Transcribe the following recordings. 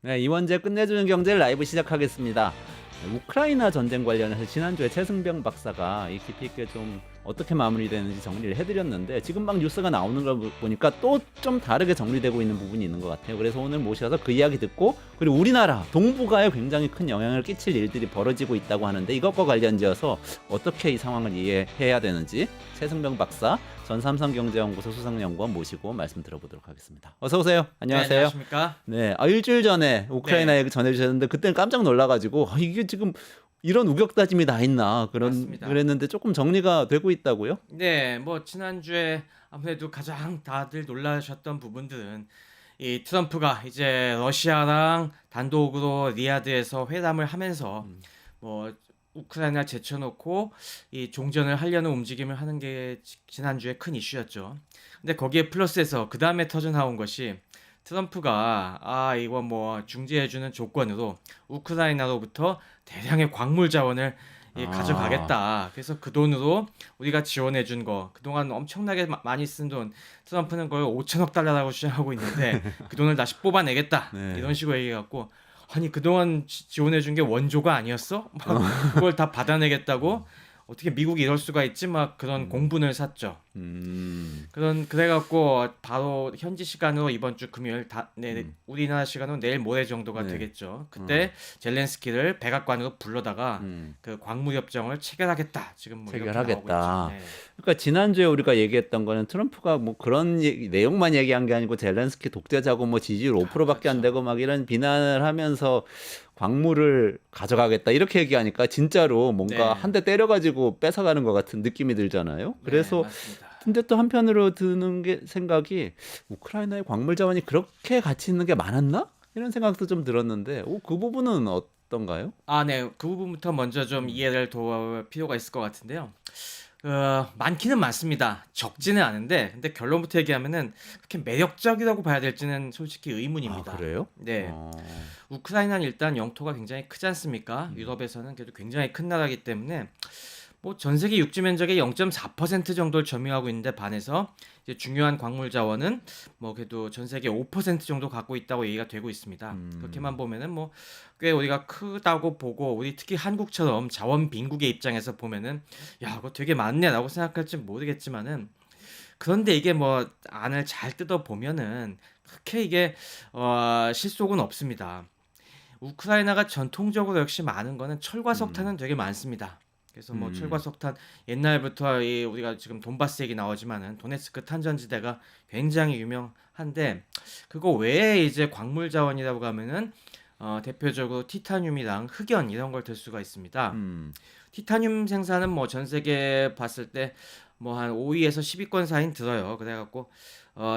네, 이원재 끝내주는 경제 라이브 시작하겠습니다. 우크라이나 전쟁 관련해서 지난주에 최승병 박사가 이 깊이 있게 좀 어떻게 마무리되는지 정리를 해드렸는데 지금 막 뉴스가 나오는 걸 보니까 또 좀 다르게 정리되고 있는 부분이 있는 것 같아요. 그래서 오늘 모셔서 그 이야기 듣고, 그리고 우리나라 동북아에 굉장히 큰 영향을 끼칠 일들이 벌어지고 있다고 하는데 이것과 관련지어서 어떻게 이 상황을 이해해야 되는지 최승병 박사 전 삼성경제연구소 수석연구원 모시고 말씀 들어보도록 하겠습니다. 어서 오세요. 네, 안녕하세요. 안녕하십니까? 네, 일주일 전에 우크라이나 네, 얘기 전해주셨는데 그때는 깜짝 놀라가지고 이게 지금 이런 우격다짐이 다 있나 맞습니다. 그랬는데 조금 정리가 되고 있다고요? 네, 뭐 지난주에 아무래도 가장 다들 놀라셨던 부분들은 이 트럼프가 이제 러시아랑 단독으로 리야드에서 회담을 하면서 뭐 우크라이나 제쳐놓고 이 종전을 하려는 움직임을 하는 게 지난주에 큰 이슈였죠. 근데 거기에 플러스해서 그 다음에 터져 나온 것이 트럼프가 이거 뭐 중재해주는 조건으로 우크라이나로부터 대량의 광물 자원을 아, 가져가겠다. 그래서 그 돈으로 우리가 지원해준 거 그동안 엄청나게 많이 쓴 돈 트럼프는 거의 5천억 달러라고 주장하고 있는데 그 돈을 다시 뽑아내겠다. 네. 이런 식으로 얘기해갖고 아니 그동안 지원해준 게 원조가 아니었어? 막 그걸 다 받아내겠다고? 어떻게 미국이 이럴 수가 있지? 막 그런 음, 공분을 샀죠. 음, 그래갖고 바로 현지 시간으로 이번 주 금요일 음, 우리나라 시간으로 내일 모레 정도가 네, 되겠죠. 어, 그때 젤렌스키를 백악관으로 불러다가 음, 그 광무 협정을 체결하겠다. 지금 뭐 이렇게 나오고 있죠. 체결하겠다. 네. 그러니까 지난주에 우리가 얘기했던 거는 트럼프가 뭐 그런 내용만 얘기한 게 아니고 젤렌스키 독재자고 뭐 지지율 5%밖에 안 그렇죠. 되고 막 이런 비난을 하면서 광물을 가져가겠다 이렇게 얘기하니까 진짜로 뭔가 네, 한 대 때려가지고 뺏어가는 것 같은 느낌이 들잖아요. 네, 그래서 맞습니다. 근데 또 한편으로 드는 게 생각이 우크라이나의 광물 자원이 그렇게 가치 있는 게 많았나? 이런 생각도 좀 들었는데 그 부분은 어떤가요? 네, 그 부분부터 먼저 좀 음, 이해를 도울 필요가 있을 것 같은데요. 많기는 많습니다. 적지는 않은데, 근데 결론부터 얘기하면은 그렇게 매력적이라고 봐야 될지는 솔직히 아, 의문입니다. 그래요? 네. 어, 우크라이나는 일단 영토가 굉장히 크지 않습니까? 음, 유럽에서는 그래도 굉장히 큰 나라이기 때문에 뭐 전 세계 육지 면적의 0.4% 정도를 점유하고 있는데 반해서 이제 중요한 광물 자원은 뭐 그래도 전 세계 5% 정도 갖고 있다고 얘기가 되고 있습니다. 그렇게만 음, 보면은 뭐 꽤 우리가 크다고 보고 우리 특히 한국처럼 자원 빈국의 입장에서 보면은 야, 그거 되게 많네라고 생각할지 모르겠지만은 그런데 이게 뭐 안을 잘 뜯어 보면은 그렇게 이게 실속은 없습니다. 우크라이나가 전통적으로 역시 많은 거는 철과 석탄은 음, 되게 많습니다. 그래서 뭐 철과 음, 석탄 옛날부터 이 우리가 지금 돈바스 얘기 나오지만은 도네츠크 탄전지대가 굉장히 유명한데 그거 외에 이제 광물 자원이라고 하면은 대표적으로 티타늄이랑 흑연 이런 걸 들 수가 있습니다. 음, 티타늄 생산은 뭐 전 세계 봤을 때 뭐 한 5위에서 10위권 사이는 들어요. 그래갖고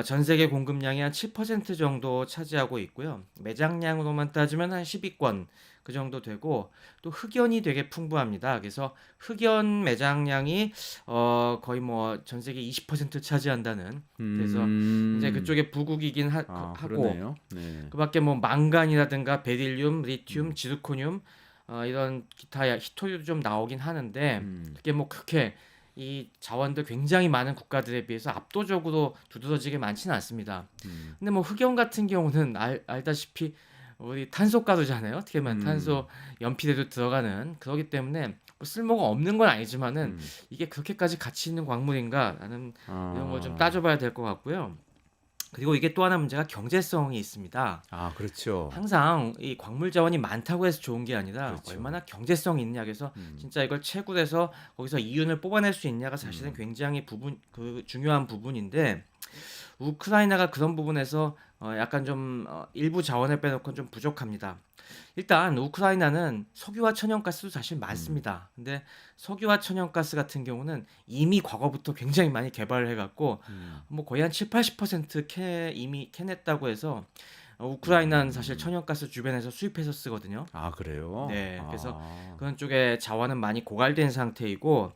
전 세계 공급량이 한 7% 정도 차지하고 있고요. 매장량으로만 따지면 한 10위권 그 정도 되고 또 흑연이 되게 풍부합니다. 그래서 흑연 매장량이 거의 뭐 전 세계 20% 차지한다는 그래서 이제 음. 그쪽에 부국이긴 아, 하고 그러네요. 네. 그밖에 뭐 망간이라든가 베릴륨, 리튬, 음, 지르코늄 이런 기타 히토류도 좀 나오긴 하는데 음, 그게 뭐 그렇게 이 자원들 굉장히 많은 국가들에 비해서 압도적으로 두드러지게 많지는 않습니다. 음, 근데 뭐 흑연 같은 경우는 알다시피 우리 탄소가루잖아요. 어떻게 보면 탄소 음, 연필에도 들어가는 그러기 때문에 뭐 쓸모가 없는 건 아니지만은 음. 이게 그렇게까지 가치 있는 광물인가라는 이런 걸 좀 아, 따져봐야 될 것 같고요. 그리고 이게 또 하나 문제가 경제성이 있습니다. 아, 그렇죠. 항상 이 광물 자원이 많다고 해서 좋은 게 아니라 그렇죠. 얼마나 경제성이 있냐 그래서 음, 진짜 이걸 채굴해서 거기서 이윤을 뽑아낼 수 있냐가 사실은 음, 굉장히 중요한 부분인데 우크라이나가 그런 부분에서 약간 좀 일부 자원을 빼놓고 좀 부족합니다. 일단 우크라이나는 석유와 천연가스도 사실 음, 많습니다. 근데 석유와 천연가스 같은 경우는 이미 과거부터 굉장히 많이 개발을 해갖고 음, 뭐 거의 한 7, 80% 이미 캐냈다고 해서 우크라이나는 사실 음. 천연가스 주변에서 수입해서 쓰거든요. 아, 그래요? 네, 그래서 아, 그런 쪽에 자원은 많이 고갈된 상태이고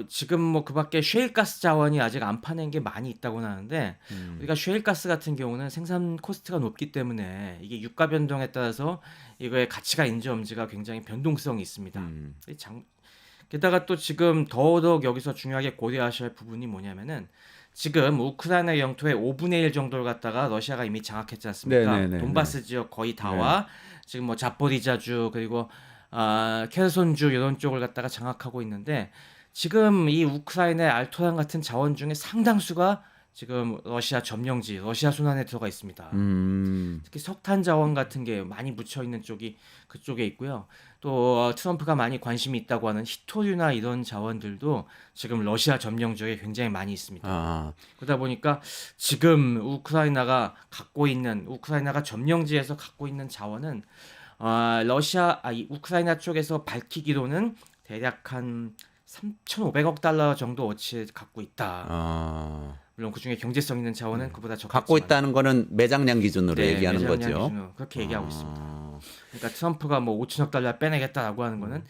지금 뭐 그밖에 셰일가스 자원이 아직 안 파낸 게 많이 있다고 하는데 음, 우리가 셰일가스 같은 경우는 생산 코스트가 높기 때문에 이게 유가 변동에 따라서 이거의 가치가 인지 엄지가 굉장히 변동성이 있습니다. 음, 게다가 또 지금 더더욱 여기서 중요하게 고려하셔야 할 부분이 뭐냐면은 지금 우크라이나 영토의 5분의 1 정도를 갖다가 러시아가 이미 장악했지 않습니까? 네네네. 돈바스 지역 거의 다와 지금 뭐 자포리자주 그리고 케르손주 이런 쪽을 갖다가 장악하고 있는데 지금 이 우크라이나의 알토란 같은 자원 중에 상당수가 지금 러시아 점령지, 러시아 손안에 들어가 있습니다. 특히 석탄 자원 같은 게 많이 묻혀 있는 쪽이 그쪽에 있고요. 또 트럼프가 많이 관심이 있다고 하는 히토류나 이런 자원들도 지금 러시아 점령지역에 굉장히 많이 있습니다. 아, 그러다 보니까 지금 우크라이나가 점령지에서 갖고 있는 자원은 이 우크라이나 쪽에서 밝히기로는 대략 한 3,500억 달러 정도 어치 갖고 있다. 아. 물론 그 중에 경제성 있는 자원은 그보다 적겠지만 갖고 있다는 거는 매장량 기준으로 네, 얘기하는 매장량 거죠. 기준으로 그렇게 얘기하고 있습니다. 아, 그러니까 트럼프가 뭐 5천억 달러 빼내겠다라고 하는 거는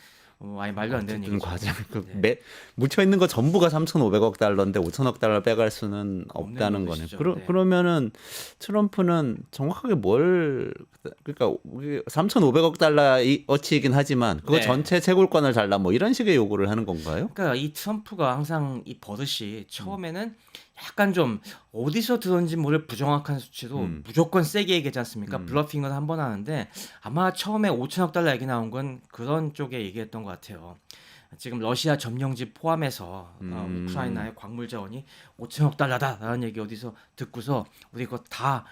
아예 말도 안 되는 어쨌든 얘기죠. 과장 네. 묻혀 있는 거 전부가 3,500억 달러인데 5천억 달러 빼갈 수는 없다는 거네. 것이죠. 네. 그러면은 트럼프는 정확하게 그러니까 3,500억 달러 어치이긴 하지만 그거 네. 전체 채굴권을 달라 뭐 이런 식의 요구를 하는 건가요? 그러니까 이 트럼프가 항상 이 버릇이 처음에는 약간 좀 어디서 들었는지 모를 부정확한 수치로 무조건 세게 얘기하지 않습니까? 블러핑을 한 번 하는데 아마 처음에 5천억 달러 얘기 나온 건 그런 쪽에 얘기했던 것 같아요. 지금 러시아 점령지 포함해서 우크라이나의 광물 자원이 5천억 달러다라는 얘기 어디서 듣고서 우리 이거 다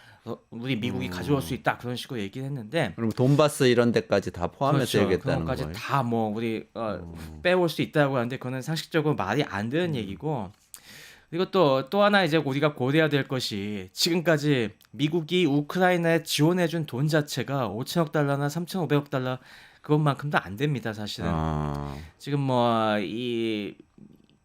우리 미국이 가져올 수 있다 그런 식으로 얘기를 했는데 그럼 돈바스 이런 데까지 다 포함해서 그렇죠. 얘기했다는 그것까지 거예요. 다 뭐 우리 빼올 수 있다고 하는데 그거는 상식적으로 말이 안 되는 얘기고 그리고 또 하나 이제 우리가 고려해야 될 것이 지금까지 미국이 우크라이나에 지원해준 돈 자체가 5천억 달러나 3,500억 달러 그것만큼도 안 됩니다, 사실은. 아, 지금 뭐 이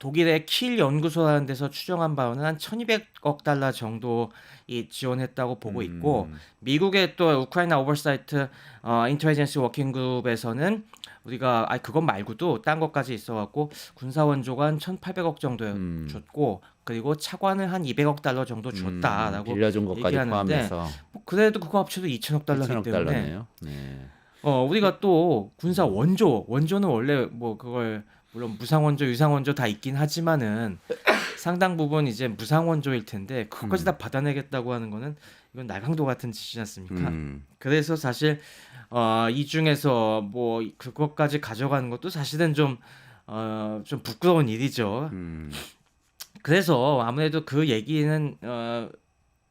독일의 킬 연구소라는 데서 추정한 바로는 한 1,200억 달러 정도 이 지원했다고 보고 있고 미국의 또 우크라이나 오버사이트 인텔리전스 워킹 그룹에서는 우리가 그것 말고도 딴 것까지 있어갖고 군사 원조가 한 1,800억 정도 줬고 그리고 차관을 한 200억 달러 정도 줬다라고 빌려준 것까지 얘기하는데 포함해서 뭐 그래도 그거 합쳐도 2천억 달러이기 2천억 때문에 달러네요. 네. 우리가 또 군사 원조는 원래 뭐 그걸 물론 무상 원조, 유상 원조 다 있긴 하지만은 상당 부분 이제 무상 원조일 텐데 그것까지 다 받아내겠다고 하는 거는 이건 날강도 같은 짓이지 않습니까? 그래서 사실 이 중에서 뭐 그것까지 가져가는 것도 사실은 좀 부끄러운 일이죠. 그래서 아무래도 그 얘기는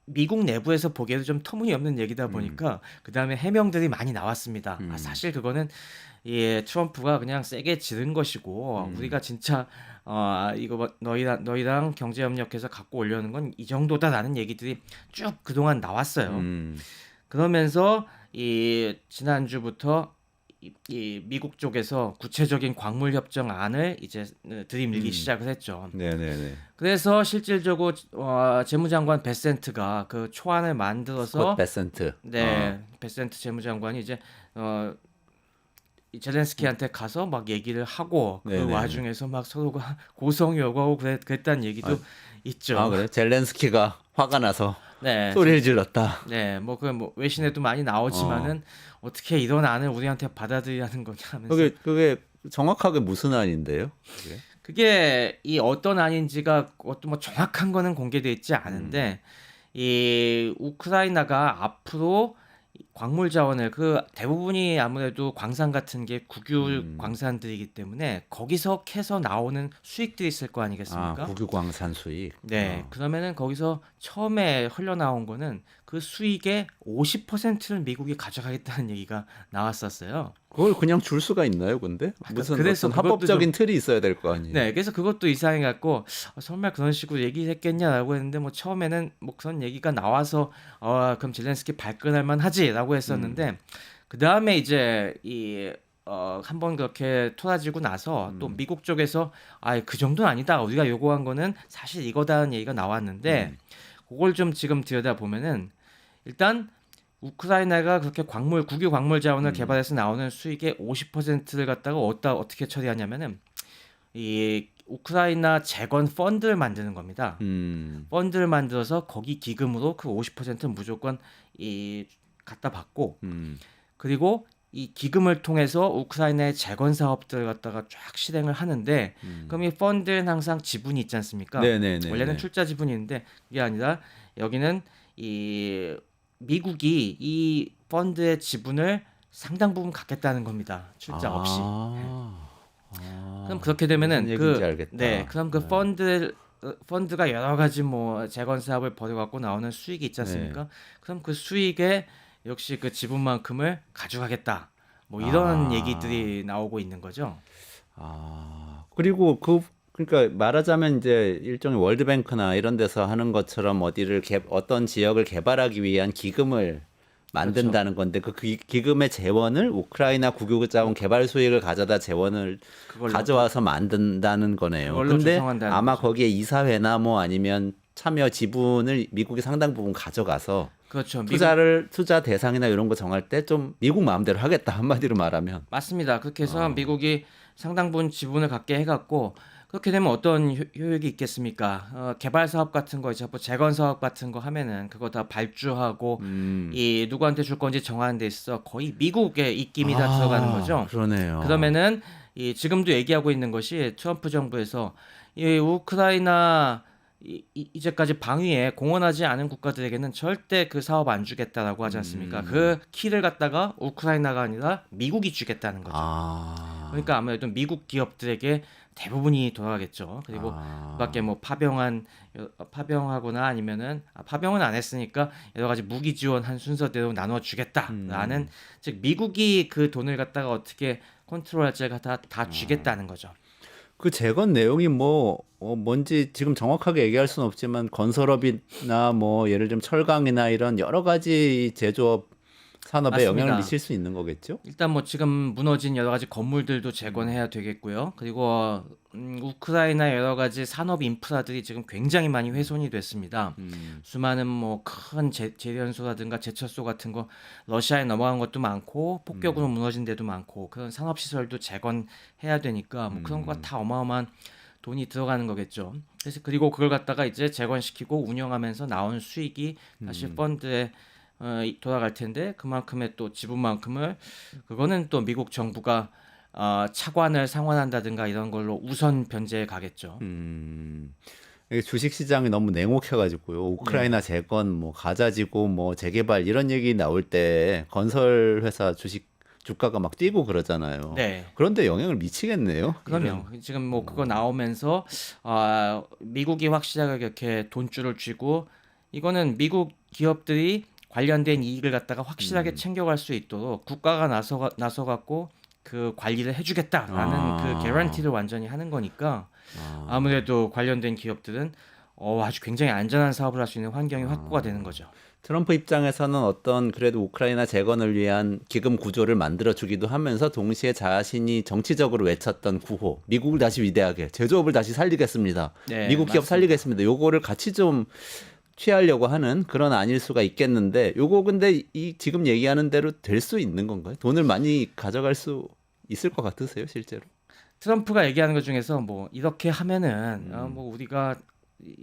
미국 내부에서 보기에도 좀 터무니없는 얘기다 보니까 그 다음에 해명들이 많이 나왔습니다. 사실 그거는 트럼프가 그냥 세게 지른 것이고 우리가 진짜 이거 뭐 너희랑 경제 협력해서 갖고 오려는 건 이 정도다라는 얘기들이 쭉 그동안 나왔어요. 그러면서 이 지난주부터 이 미국 쪽에서 구체적인 광물 협정안을 이제 들이밀기 시작을 했죠. 네네네. 그래서 실질적으로 재무장관 베센트가 그 초안을 만들어서 스콧 베센트. 베센트 재무장관이 이제 이 젤렌스키한테 가서 막 얘기를 하고 그 네네네. 와중에서 막 서로가 고성 요구하고 그랬다는 얘기도 있죠. 아 그래? 젤렌스키가 화가 나서 네. 소리를 질렀다. 네, 뭐 외신에도 많이 나오지만은 어떻게 이런 안을 우리한테 받아들이라는 거냐 하면서 그게 정확하게 무슨 안인데요? 그게 이 어떤 안인지가 어떤 뭐 정확한 거는 공개돼 있지 않은데 이 우크라이나가 앞으로 광물 자원을 그 대부분이 아무래도 광산 같은 게 국유 광산들이기 때문에 거기서 캐서 나오는 수익들이 있을 거 아니겠습니까? 국유광산 수익. 네, 그러면은 거기서 처음에 흘러나온 거는 그 수익의 50%를 미국이 가져가겠다는 얘기가 나왔었어요. 그걸 그냥 줄 수가 있나요, 근데? 무슨 그래서 어떤 합법적인 틀이 있어야 될 거 아니에요? 네, 그래서 그것도 이상해 갖고 정말 그런 식으로 얘기했겠냐라고 했는데 뭐 처음에는 뭐 그런 얘기가 나와서 그럼 젤렌스키 발끈할 만하지라고 했었는데 그 다음에 이제 한번 그렇게 토라지고 나서 또 미국 쪽에서 그 정도는 아니다. 우리가 요구한 거는 사실 이거다는 얘기가 나왔는데 그걸 좀 지금 들여다 보면은 일단 우크라이나가 그렇게 국유 광물 자원을 개발해서 나오는 수익의 50%를 갖다가 어떻게 처리하냐면은 이 우크라이나 재건 펀드를 만드는 겁니다. 펀드를 만들어서 거기 기금으로 그 50%는 무조건 갖다 받고 그리고 이 기금을 통해서 우크라이나의 재건 사업들을 갖다가 쫙 실행을 하는데 그럼 이 펀드는 항상 지분이 있지 않습니까? 네네네. 원래는 출자 지분이 있는데 그게 아니라 여기는 이 미국이 이 펀드의 지분을 상당 부분 갖겠다는 겁니다. 출자 없이. 그럼 그렇게 되면은 무슨 얘기인지 알겠다. 네, 그럼 그 펀드가 여러 가지 뭐 재건 사업을 벌여갖고 나오는 수익이 있지 않습니까? 그럼 그 수익에 역시 그 지분만큼을 가져가겠다. 뭐 이런 얘기들이 나오고 있는 거죠. 그리고 그러니까 말하자면 이제 일종의 월드뱅크나 이런 데서 하는 것처럼 어떤 지역을 개발하기 위한 기금을 만든다는 건데 그 기금의 재원을 우크라이나 국유자원 개발 수익을 가져다 재원을 가져와서 만든다는 거네요. 그걸로 근데 조성한다는 아마 거죠. 거기에 이사회나 뭐 아니면 참여 지분을 미국이 상당 부분 가져가서 그렇죠. 투자 대상이나 이런 거 정할 때 좀 미국 마음대로 하겠다 한마디로 말하면. 맞습니다. 그렇게 해서 미국이 상당 부분 지분을 갖게 해갖고 그렇게 되면 어떤 효익이 있겠습니까? 개발 사업 같은 거, 이제 뭐 재건 사업 같은 거 하면은 그거 다 발주하고 이 누구한테 줄 건지 정하는 데 있어 거의 미국의 입김이 다 들어가는 거죠. 그러네요. 그러면은 이 지금도 얘기하고 있는 것이 트럼프 정부에서 이 우크라이나 이제까지 방위에 공헌하지 않은 국가들에게는 절대 그 사업 안 주겠다라고 하지 않습니까? 그 키를 갖다가 우크라이나가 아니라 미국이 주겠다는 거죠. 그러니까 아무래도 미국 기업들에게 대부분이 돌아가겠죠. 그리고 그밖에 뭐 파병하거나 아니면은 파병은 안 했으니까 여러 가지 무기 지원한 순서대로 나눠 주겠다라는 즉 미국이 그 돈을 갖다가 어떻게 컨트롤할지를 다 주겠다는 거죠. 그 재건 내용이 뭔지 지금 정확하게 얘기할 수는 없지만 건설업이나 뭐 예를 들면 철강이나 이런 여러 가지 제조업 산업에 맞습니다. 영향을 미칠 수 있는 거겠죠? 일단 뭐 지금 무너진 여러 가지 건물들도 재건해야 되겠고요. 그리고 우크라이나 여러 가지 산업 인프라들이 지금 굉장히 많이 훼손이 됐습니다. 수많은 뭐 큰 제련소라든가 제철소 같은 거 러시아에 넘어간 것도 많고 폭격으로 무너진 데도 많고 그런 산업 시설도 재건해야 되니까 뭐 그런 거가 다 어마어마한 돈이 들어가는 거겠죠. 그래서 그리고 그걸 갖다가 이제 재건시키고 운영하면서 나온 수익이 다시 펀드에 돌아갈 텐데 그만큼의 또 지분만큼을 그거는 또 미국 정부가 차관을 상환한다든가 이런 걸로 우선 변제해 가겠죠. 이게 주식 시장이 너무 냉혹해가지고요. 우크라이나 재건, 뭐 가자지구, 뭐 재개발 이런 얘기 나올 때 건설 회사 주가가 막 뛰고 그러잖아요. 네. 그런데 영향을 미치겠네요. 그럼요. 지금 뭐 그거 나오면서 미국이 확실하게 이렇게 돈줄을 쥐고 이거는 미국 기업들이 관련된 이익을 갖다가 확실하게 챙겨갈 수 있도록 국가가 나서 갖고 그 관리를 해주겠다라는 그 개런티를 완전히 하는 거니까 아무래도 관련된 기업들은 아주 굉장히 안전한 사업을 할 수 있는 환경이 확보가 되는 거죠. 트럼프 입장에서는 어떤 그래도 우크라이나 재건을 위한 기금 구조를 만들어 주기도 하면서 동시에 자신이 정치적으로 외쳤던 구호, 미국을 다시 위대하게, 제조업을 다시 살리겠습니다. 네, 미국 기업 맞습니다. 살리겠습니다. 요거를 같이 좀 취하려고 하는 그런 아닐 수가 있겠는데 요거 근데 이 지금 얘기하는 대로 될 수 있는 건가요? 돈을 많이 가져갈 수 있을 것 같으세요, 실제로? 트럼프가 얘기하는 것 중에서 뭐 이렇게 하면은 뭐 우리가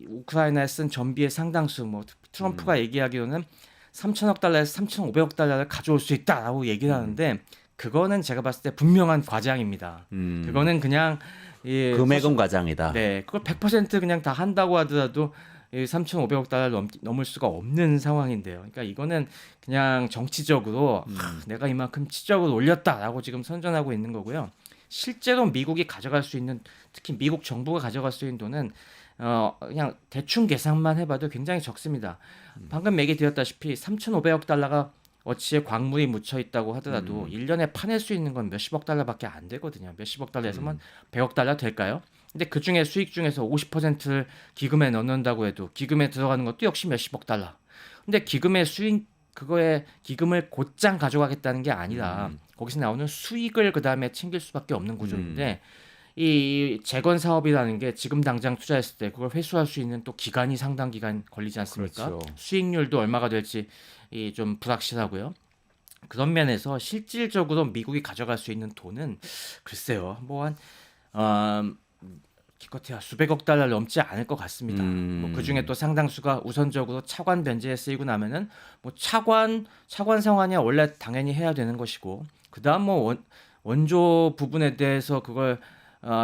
우크라이나에 쓴 전비의 상당수 뭐 트럼프가 얘기하기로는 3천억 달러에서 3,500억 달러를 가져올 수 있다라고 얘기를 하는데 그거는 제가 봤을 때 분명한 과장입니다. 그거는 그냥 금액은 과장이다. 네, 그걸 100% 그냥 다 한다고 하더라도 3,500억 달러를 넘을 수가 없는 상황인데요. 그러니까 이거는 그냥 정치적으로 내가 이만큼 치적을 올렸다라고 지금 선전하고 있는 거고요. 실제로 미국이 가져갈 수 있는 특히 미국 정부가 가져갈 수 있는 돈은 그냥 대충 계산만 해봐도 굉장히 적습니다. 방금 얘기 드렸다시피 3,500억 달러가 어치에 광물이 묻혀 있다고 하더라도 1년에 파낼 수 있는 건 몇십억 달러밖에 안 되거든요. 몇십억 달러에서만 100억 달러 될까요? 근데 그 중에 수익 중에서 50%를 기금에 넣는다고 해도 기금에 들어가는 것도 역시 몇십억 달러. 근데 기금의 수익 그거에 기금을 곧장 가져가겠다는 게 아니라 거기서 나오는 수익을 그 다음에 챙길 수밖에 없는 구조인데 이 재건 사업이라는 게 지금 당장 투자했을 때 그걸 회수할 수 있는 또 기간이 상당 기간 걸리지 않습니까? 그렇죠. 수익률도 얼마가 될지 좀 불확실하고요. 그런 면에서 실질적으로 미국이 가져갈 수 있는 돈은 글쎄요, 뭐 한 기껏해야 수백억 달러 넘지 않을 것 같습니다. 뭐 그 중에 또 상당수가 우선적으로 차관 변제에 쓰이고 나면은 뭐 차관 상환이야 원래 당연히 해야 되는 것이고 그다음 뭐 원조 부분에 대해서 그걸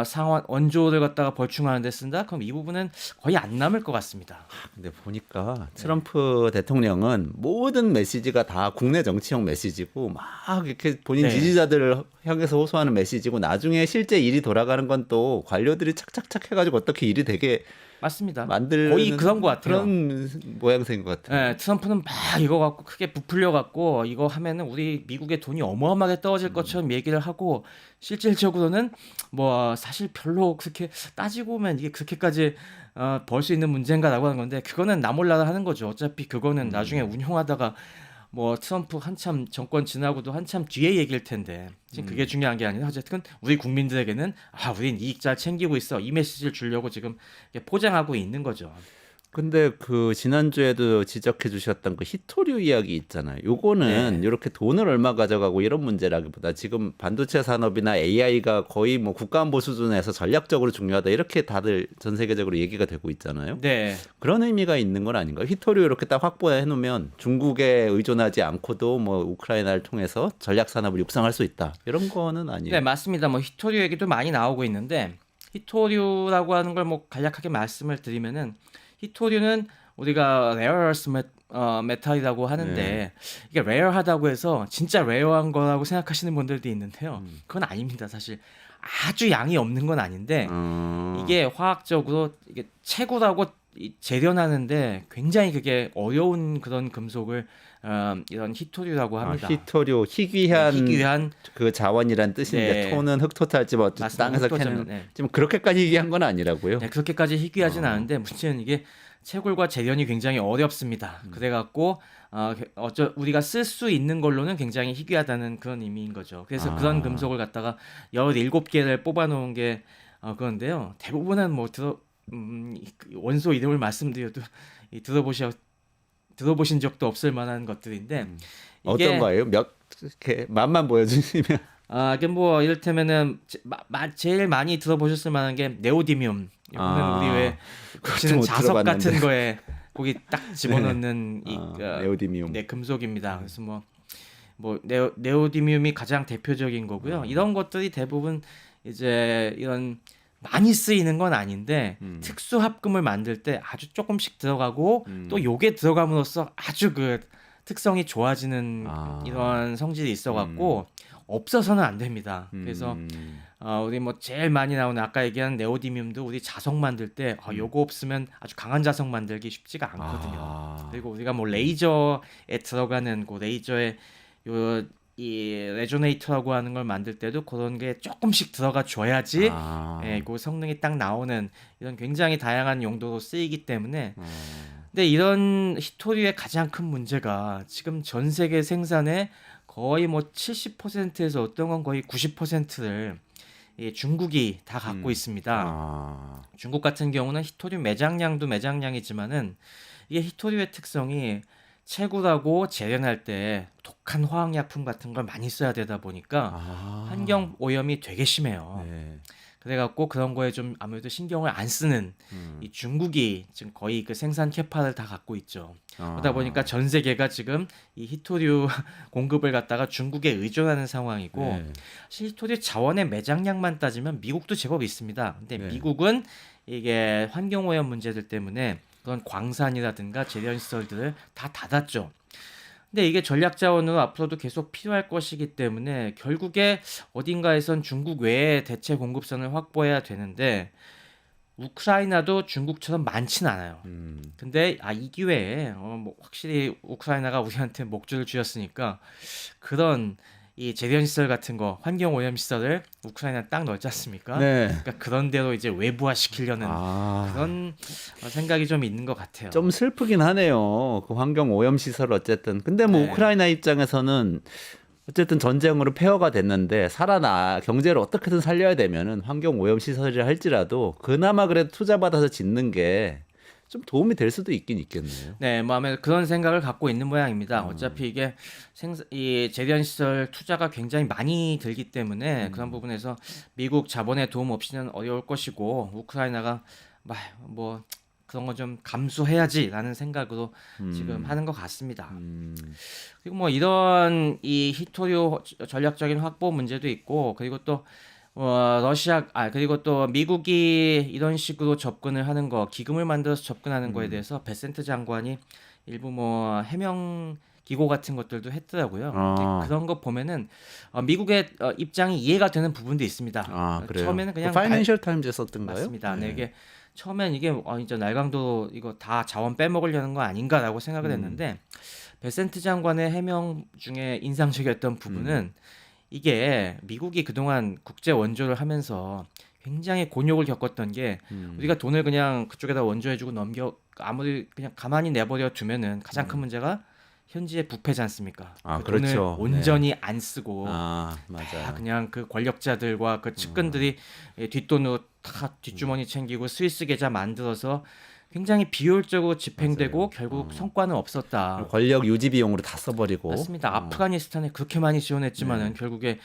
상환 원조를 갖다가 벌충하는 데 쓴다? 그럼 이 부분은 거의 안 남을 것 같습니다. 근데 보니까 트럼프 대통령은 모든 메시지가 다 국내 정치형 메시지고 막 이렇게 본인 네. 지지자들을 향해서 호소하는 메시지고 나중에 실제 일이 돌아가는 건 또 관료들이 착착착 해가지고 어떻게 일이 되게 맞습니다. 만드는 거의 그런 것 같아요. 그런 모양새인 것 같아요. 네, 트럼프는 막 이거 갖고 크게 부풀려 갖고 이거 하면은 우리 미국의 돈이 어마어마하게 떨어질 것처럼 얘기를 하고 실질적으로는 뭐 사실 별로 그렇게 따지고 보면 이게 그렇게까지 벌 수 있는 문제인가라고 하는 건데 그거는 나 몰라라 하는 거죠. 어차피 그거는 나중에 운용하다가 뭐 트럼프 한참 정권 지나고도 한참 뒤에 얘기일 텐데 지금 그게 중요한 게 아니라 어쨌든 우리 국민들에게는 우린 이익 잘 챙기고 있어 이 메시지를 주려고 지금 포장하고 있는 거죠. 근데 그 지난주에도 지적해 주셨던 그 히토류 이야기 있잖아요. 요거는 네. 이렇게 돈을 얼마 가져가고 이런 문제라기보다 지금 반도체 산업이나 AI가 거의 뭐 국가안보 수준에서 전략적으로 중요하다 이렇게 다들 전 세계적으로 얘기가 되고 있잖아요. 네. 그런 의미가 있는 건 아닌가요? 히토류 이렇게 딱 확보해 놓으면 중국에 의존하지 않고도 뭐 우크라이나를 통해서 전략 산업을 육성할 수 있다. 이런 거는 아니에요. 네, 맞습니다. 뭐 히토류 얘기도 많이 나오고 있는데 히토류라고 하는 걸 뭐 간략하게 말씀을 드리면은 히토류는 우리가 레어어스 메탈이라고 하는데 이게 레어하다고 해서 진짜 레어한 거라고 생각하시는 분들도 있는데요. 그건 아닙니다. 사실 아주 양이 없는 건 아닌데 이게 화학적으로 이게 채굴하고 재련하는데 굉장히 그게 어려운 그런 금속을 이런 히토류라고 합니다. 히토류 희귀한, 네, 희귀한 그 자원이란 뜻인데 네. 토는 흑토탈지 뭐 맞습니다. 땅에서 흑토자는, 캐는 네. 지금 그렇게까지 희귀한 건 아니라고요. 네, 그렇게까지 희귀하진 않은데 문제는 이게 채굴과 재련이 굉장히 어렵습니다. 그래갖고 우리가 쓸 수 있는 걸로는 굉장히 희귀하다는 그런 의미인 거죠. 그래서 그런 금속을 갖다가 17개를 뽑아놓은 게 그런데요. 대부분은 뭐 원소 이름을 말씀드려도 들어보신 적도 없을 만한 것들인데 이게 어떤 거예요? 몇 개 맛만 보여주시면. 이게 뭐 이를테면은 제일 많이 들어보셨을 만한 게 네오디뮴. 이거는 우리 왜 보시는 못 자석 같은 들어봤는데. 거에 거기 딱 집어넣는 네오디뮴. 네, 금속입니다. 그래서 뭐 네오디뮴이 가장 대표적인 거고요. 이런 것들이 대부분 이제 이런 많이 쓰이는 건 아닌데 특수 합금을 만들 때 아주 조금씩 들어가고 또 요게 들어감으로써 아주 그 특성이 좋아지는 이런 성질이 있어갖고 없어서는 안 됩니다. 그래서 우리 뭐 제일 많이 나오는 아까 얘기한 네오디뮴도 우리 자석 만들 때 요거 없으면 아주 강한 자석 만들기 쉽지가 않거든요. 그리고 우리가 뭐 레이저에 들어가는 그 레이저에 이 레조네이터라고 하는 걸 만들 때도 그런 게 조금씩 들어가 줘야지 그 성능이 딱 나오는 이런 굉장히 다양한 용도로 쓰이기 때문에 근데 이런 히토류의 가장 큰 문제가 지금 전 세계 생산의 거의 뭐 70%에서 어떤 건 거의 90%를 중국이 다 갖고 있습니다. 중국 같은 경우는 히토류 매장량도 매장량이지만은 이게 히토류의 특성이 채굴하고 재련할 때 독한 화학약품 같은 걸 많이 써야 되다 보니까 환경 오염이 되게 심해요. 네. 그래갖고 그런 거에 좀 아무래도 신경을 안 쓰는 이 중국이 지금 거의 그 생산 캐파를 다 갖고 있죠. 그러다 보니까 전 세계가 지금 이 히토류 공급을 갖다가 중국에 의존하는 상황이고 사실 히토류 자원의 매장량만 따지면 미국도 제법 있습니다. 근데 미국은 이게 환경 오염 문제들 때문에 그런 광산이라든가 재련 시설들을 다 닫았죠. 근데 이게 전략 자원으로 앞으로도 계속 필요할 것이기 때문에 결국에 어딘가에선 중국 외에 대체 공급선을 확보해야 되는데 우크라이나도 중국처럼 많진 않아요. 근데 이 기회에 뭐 확실히 우크라이나가 우리한테 목줄을 쥐었으니까 그런 이 재련 시설 같은 거 환경 오염 시설을 우크라이나 딱 넣지 않습니까? 네. 그러니까 그런 대로 이제 외부화 시키려는 그런 생각이 좀 있는 것 같아요. 좀 슬프긴 하네요. 그 환경 오염 시설 어쨌든. 근데 뭐 네. 우크라이나 입장에서는 어쨌든 전쟁으로 폐허가 됐는데 경제를 어떻게든 살려야 되면은 환경 오염 시설이라 할지라도 그나마 그래도 투자 받아서 짓는 게 좀 도움이 될 수도 있긴 있겠네요. 네, 뭐 아무래도 그런 생각을 갖고 있는 모양입니다. 어차피 이게 이 재련 시설 투자가 굉장히 많이 들기 때문에 그런 부분에서 미국 자본의 도움 없이는 어려울 것이고 우크라이나가 뭐 그런 건 좀 감수해야지라는 생각으로 음. 지금 하는 것 같습니다. 음. 그리고 뭐 이런 이 히토류 전략적인 확보 문제도 있고 그리고 또 그리고 또 미국이 이런 식으로 접근을 하는 거, 기금을 만들어서 접근하는 거에 대해서 베센트 장관이 일부 뭐 해명 기고 같은 것들도 했더라고요. 근데 아. 그런 거 보면은 미국의 입장이 이해가 되는 부분도 있습니다. 아, 그래요. 처음에는 그냥 파이낸셜 타임즈에 썼던가요? 맞습니다. 네, 네. 이게 처음엔 이게 진짜 날강도 이거 다 자원 빼먹으려는 거 아닌가라고 생각을 했는데 베센트 장관의 해명 중에 인상적이었던 부분은 이게 미국이 그동안 국제 원조를 하면서 굉장히 곤욕을 겪었던 게 우리가 돈을 그냥 그쪽에다 원조해주고 아무리 그냥 가만히 내버려 두면은 가장 큰 문제가 현지의 부패지 않습니까? 아, 그 돈을 그렇죠. 온전히 안 쓰고 아, 다 맞아요. 그냥 그 권력자들과 그 측근들이 뒷돈으로 다 뒷주머니 챙기고 스위스 계좌 만들어서 굉장히 비효율적으로 집행되고 맞아요. 결국 성과는 없었다. 권력 유지 비용으로 다 써버리고. 맞습니다. 아프가니스탄에 그렇게 많이 지원했지만은 결국에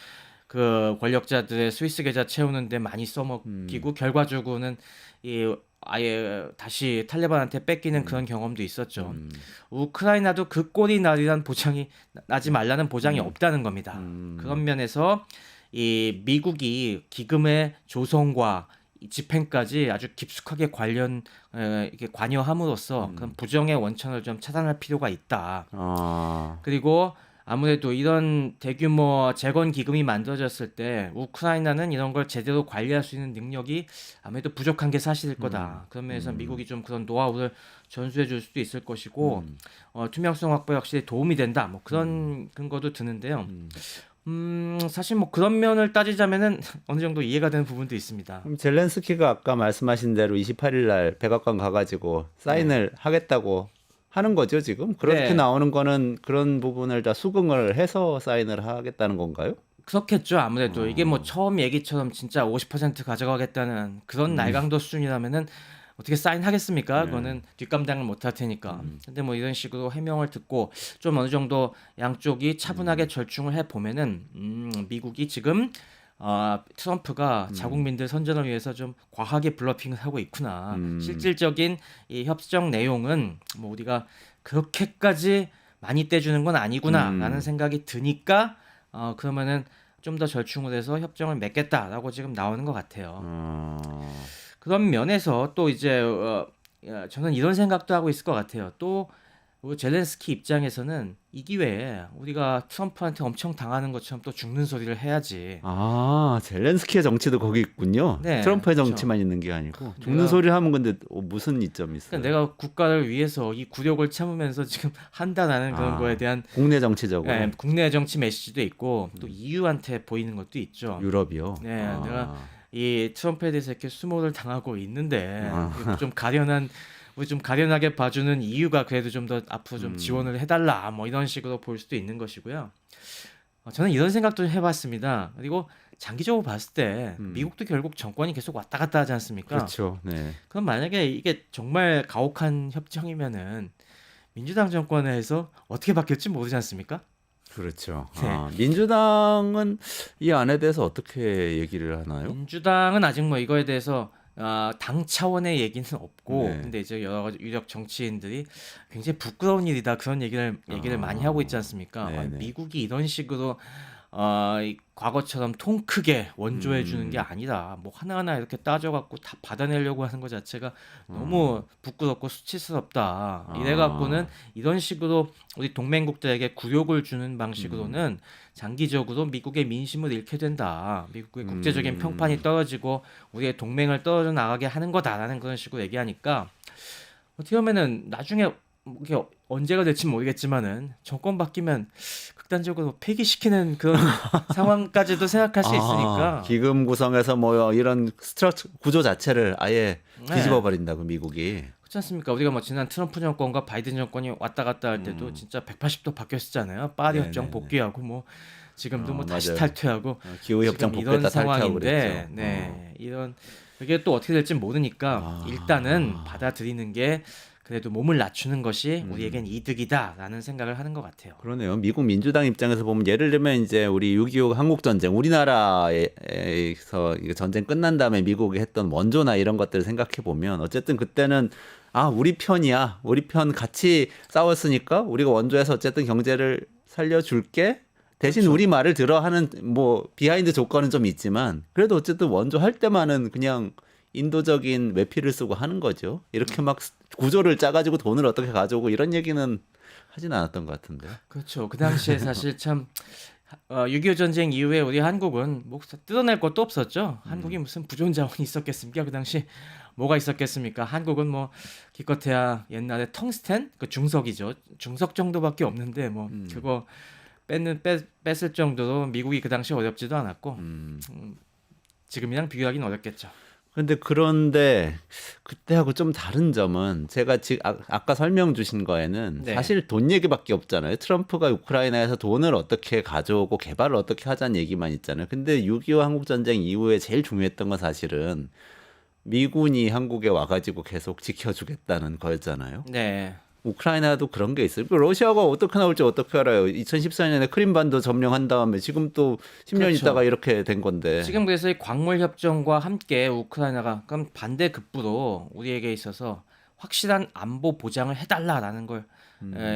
그 권력자들의 스위스 계좌 채우는데 많이 써먹기고 결과적으로는 아예 다시 탈레반한테 뺏기는 그런 경험도 있었죠. 우크라이나도 그 꼴이 나리란 보장이 나지 말라는 보장이 없다는 겁니다. 그런 면에서 이 미국이 기금의 조성과 이 집행까지 아주 깊숙하게 이렇게 관여함으로써 그런 부정의 원천을 좀 차단할 필요가 있다. 아, 그리고 아무래도 이런 대규모 재건 기금이 만들어졌을 때 우크라이나는 이런 걸 제대로 관리할 수 있는 능력이 아무래도 부족한 게 사실일 거다. 그런 면에서 미국이 좀 그런 노하우를 전수해 줄 수도 있을 것이고 투명성 확보에 확실히 도움이 된다. 뭐 그런 근거도 드는데요. 사실 뭐 그런 면을 따지자면은 어느 정도 이해가 되는 부분도 있습니다. 그럼 젤렌스키가 아까 말씀하신 대로 28일 날 백악관 가가지고 사인을 하겠다고 하는 거죠, 지금? 그렇게 네. 나오는 거는 그런 부분을 다 수긍을 해서 사인을 하겠다는 건가요? 그렇겠죠. 아무래도 이게 뭐 처음 얘기처럼 진짜 50% 가져가겠다는 그런 날강도 수준이라면은 어떻게 사인하겠습니까? 그거는 뒷감당을 못 할 테니까. 근데 뭐 이런 식으로 해명을 듣고 좀 어느 정도 양쪽이 차분하게 절충을 해 보면은 미국이 지금 트럼프가 자국민들 선전을 위해서 좀 과하게 블러핑을 하고 있구나. 실질적인 이 협정 내용은 뭐 우리가 그렇게까지 많이 떼주는 건 아니구나라는 생각이 드니까 그러면은 좀 더 절충을 해서 협정을 맺겠다라고 지금 나오는 것 같아요. 그런 면에서 또 이제 저는 이런 생각도 하고 있을 것 같아요. 또 젤렌스키 입장에서는 이 기회에 우리가 트럼프한테 엄청 당하는 것처럼 또 죽는 소리를 해야지. 아, 젤렌스키의 정치도 거기 있군요. 네, 트럼프의 그렇죠. 정치만 있는 게 아니고 죽는 내가- 소리를 하면 근데 무슨 이점이 있어요? 그러니까 내가 국가를 위해서 이 굴욕을 참으면서 지금 한다라는 그런 거에 대한 국내 정치적으로 국내 정치 메시지도 있고 또 EU한테 보이는 것도 있죠. 유럽이요. 네, 내가 이 트럼프에 대해서 이렇게 수모를 당하고 있는데 좀 우리 좀 가련하게 봐주는 이유가 그래도 좀 더 앞으로 좀 지원을 해달라 뭐 이런 식으로 볼 수도 있는 것이고요. 저는 이런 생각도 해봤습니다. 그리고 장기적으로 봤을 때 미국도 결국 정권이 계속 왔다 갔다 하지 않습니까? 그렇죠. 네. 그럼 만약에 이게 정말 가혹한 협정이면은 민주당 정권에서 어떻게 바뀔지 모르지 않습니까? 그렇죠. 네. 민주당은 이 안에 대해서 어떻게 얘기를 하나요? 민주당은 아직 뭐 이거에 대해서 당 차원의 얘기는 없고, 네. 근데 이제 여러 가지 유력 정치인들이 굉장히 부끄러운 일이다 그런 얘기를 많이 하고 있지 않습니까? 네네. 미국이 이런 식으로 이 과거처럼 통 크게 원조해 주는 게 아니라 뭐 하나하나 이렇게 따져갖고 다 받아내려고 하는 것 자체가 너무 부끄럽고 수치스럽다. 이래 갖고는 이런 식으로 우리 동맹국들에게 굴욕을 주는 방식으로는 장기적으로 미국의 민심을 잃게 된다. 미국의 국제적인 평판이 떨어지고 우리의 동맹을 떨어져 나가게 하는 거다라는 그런 식으로 얘기하니까 어떻게 보면은 나중에 뭐 이게 언제가 될지 모르겠지만은 정권 바뀌면 극단적으로 폐기시키는 그런 상황까지도 생각할 수 있으니까. 기금 구성에서 뭐 이런 스트럭처 구조 자체를 아예 네. 뒤집어 버린다고 미국이. 그렇지 않습니까? 우리가 뭐 지난 트럼프 정권과 바이든 정권이 왔다 갔다 할 때도 진짜 180도 바뀌었잖아요. 파리 협정 네네네. 복귀하고 뭐 지금도 뭐 다시 맞아요. 탈퇴하고 기후 협정 지금 복귀했다 이런 탈퇴하고 상황인데, 그랬죠. 네, 이런 이게 또 어떻게 될지 모르니까 일단은 받아들이는 게 그래도 몸을 낮추는 것이 우리에겐 이득이다라는 생각을 하는 것 같아요. 그러네요. 미국 민주당 입장에서 보면 예를 들면 이제 우리 6.25 한국 전쟁, 우리나라에서 이게 전쟁 끝난 다음에 미국이 했던 원조나 이런 것들을 생각해 보면 어쨌든 그때는 우리 편이야. 우리 편 같이 싸웠으니까 우리가 원조해서 어쨌든 경제를 살려줄게. 대신 그렇죠. 우리 말을 들어 하는 뭐 비하인드 조건은 좀 있지만 그래도 어쨌든 원조 할 때만은 그냥 인도적인 외피를 쓰고 하는 거죠. 이렇게 막 구조를 짜가지고 돈을 어떻게 가져오고 이런 얘기는 하진 않았던 것 같은데. 그렇죠. 그 당시에 사실 참 6.25 전쟁 이후에 우리 한국은 뭐 뜯어낼 것도 없었죠. 한국이 무슨 부존 자원이 있었겠습니까? 그 당시 뭐가 있었겠습니까? 한국은 뭐 기껏해야 옛날에 텅스텐 그 중석이죠. 중석 정도밖에 없는데 뭐 그거 뺐을 정도로 미국이 그 당시 어렵지도 않았고 지금이랑 비교하기는 어렵겠죠. 그런데 그때하고 좀 다른 점은 제가 지금 아까 설명 주신 거에는 네. 사실 돈 얘기밖에 없잖아요. 트럼프가 우크라이나에서 돈을 어떻게 가져오고 개발을 어떻게 하자는 얘기만 있잖아요. 근데 6.25 한국 전쟁 이후에 제일 중요했던 건 사실은 미군이 한국에 와가지고 계속 지켜주겠다는 거였잖아요. 네. 우크라이나도 그런 게 있어요. 러시아가 어떻게 나올지 어떻게 알아요? 2014년에 크림반도 점령한 다음에 지금 또 10년 그렇죠. 있다가 이렇게 된 건데. 지금 그래서 이 광물 협정과 함께 우크라이나가 그럼 반대급부로 우리에게 있어서 확실한 안보 보장을 해달라라는 걸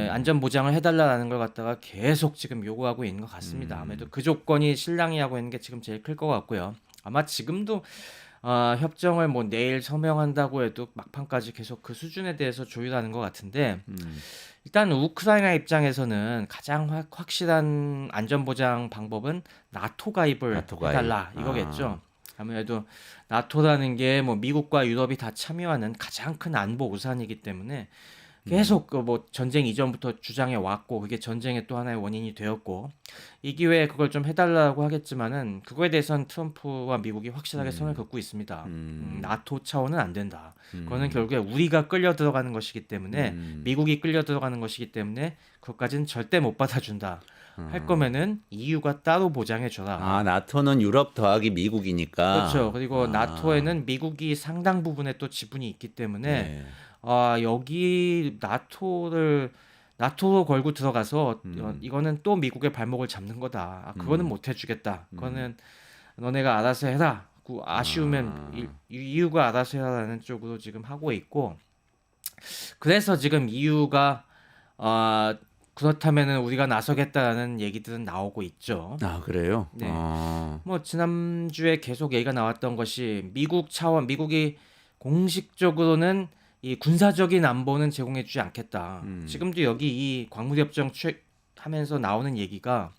안전 보장을 해달라라는 걸 갖다가 계속 지금 요구하고 있는 것 같습니다. 아무래도 그 조건이 신랑이 하고 있는 게 지금 제일 클 것 같고요. 아마 지금도 협정을 뭐 내일 서명한다고 해도 막판까지 계속 그 수준에 대해서 조율하는 것 같은데 일단 우크라이나 입장에서는 가장 확실한 안전보장 방법은 나토 가입을 나토 가입. 해달라 이거겠죠. 아무래도 나토라는 게 뭐 미국과 유럽이 다 참여하는 가장 큰 안보 우산이기 때문에 계속 그 뭐 전쟁 이전부터 주장해 왔고 그게 전쟁의 또 하나의 원인이 되었고 이 기회에 그걸 좀 해달라고 하겠지만은 그거에 대해서는 트럼프와 미국이 확실하게 선을 긋고 있습니다. 나토 차원은 안 된다. 그거는 결국에 우리가 끌려 들어가는 것이기 때문에 미국이 끌려 들어가는 것이기 때문에 그것까지는 절대 못 받아준다. 할 거면은 EU가 따로 보장해 줘라. 나토는 유럽 더하기 미국이니까. 그렇죠. 그리고 나토에는 미국이 상당 부분의 또 지분이 있기 때문에 네. 여기 나토로 걸고 들어가서 이거는 또 미국의 발목을 잡는 거다. 그거는 못 해주겠다. 그거는 너네가 알아서 해라. 아쉬우면 EU가 알아서 해라라는 쪽으로 지금 하고 있고 그래서 지금 EU가 그렇다면은 우리가 나서겠다라는 얘기들은 나오고 있죠. 그래요? 네. 뭐 지난주에 계속 얘기가 나왔던 것이 미국이 공식적으로는 이 군사적인 안보는 제공해주지 않겠다. 지금도 여기 이 광물협정 하면서 나오는 얘기가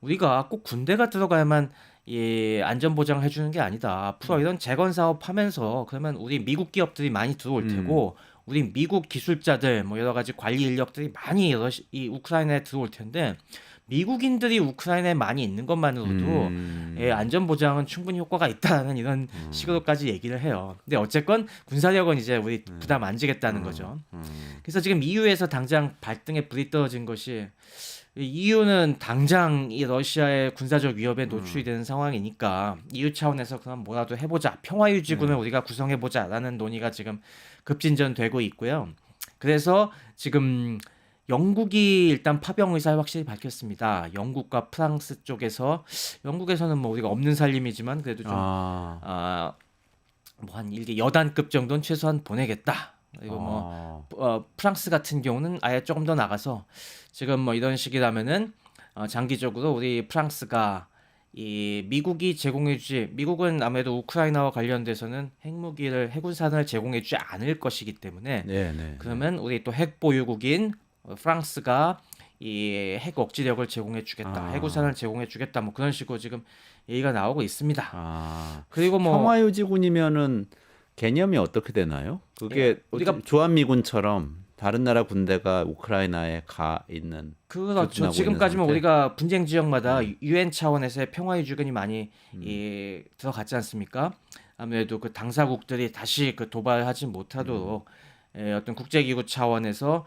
우리가 꼭 군대가 들어가야만 이 안전 보장을 해주는 게 아니다. 앞으로 이런 재건 사업 하면서 그러면 우리 미국 기업들이 많이 들어올 테고 우리 미국 기술자들 뭐 여러 가지 관리 인력들이 많이 이 우크라이나에 들어올 텐데 미국인들이 우크라이나에 많이 있는 것만으로도 안전 보장은 충분히 효과가 있다는 이런 식으로까지 얘기를 해요. 근데 어쨌건 군사력은 이제 우리 부담 안 지겠다는 거죠. 그래서 지금 EU에서 당장 발등에 불이 떨어진 것이 EU는 당장 이 러시아의 군사적 위협에 노출이 되는 상황이니까 EU 차원에서 그럼 뭐라도 해보자. 평화유지군을 우리가 구성해보자라는 논의가 지금 급진전되고 있고요. 그래서 지금 영국이 일단 파병 의사를 확실히 밝혔습니다. 영국과 프랑스 쪽에서 영국에서는 뭐 우리가 없는 살림이지만 그래도 좀 뭐 한 일개 여단급 정도는 최소한 보내겠다. 그리고 뭐 프랑스 같은 경우는 아예 조금 더 나가서 지금 뭐 이런 식이라면은 장기적으로 우리 프랑스가 이 미국이 제공해주지 미국은 아무래도 우크라이나와 관련돼서는 해군산을 제공해주지 않을 것이기 때문에 그러면 우리 또 핵 보유국인 프랑스가 이 핵 억지력을 제공해주겠다, 해군산을 제공해주겠다, 뭐 그런 식으로 지금 얘기가 나오고 있습니다. 그리고 뭐 평화유지군이면은 개념이 어떻게 되나요? 그게 우리가 주한미군처럼 다른 나라 군대가 우크라이나에 가 있는 그렇죠. 지금까지는 우리가 분쟁 지역마다 UN 차원에서의 평화유지군이 많이 들어갔지 않습니까? 아무래도 그 당사국들이 다시 그 도발하지 못하도록 어떤 국제기구 차원에서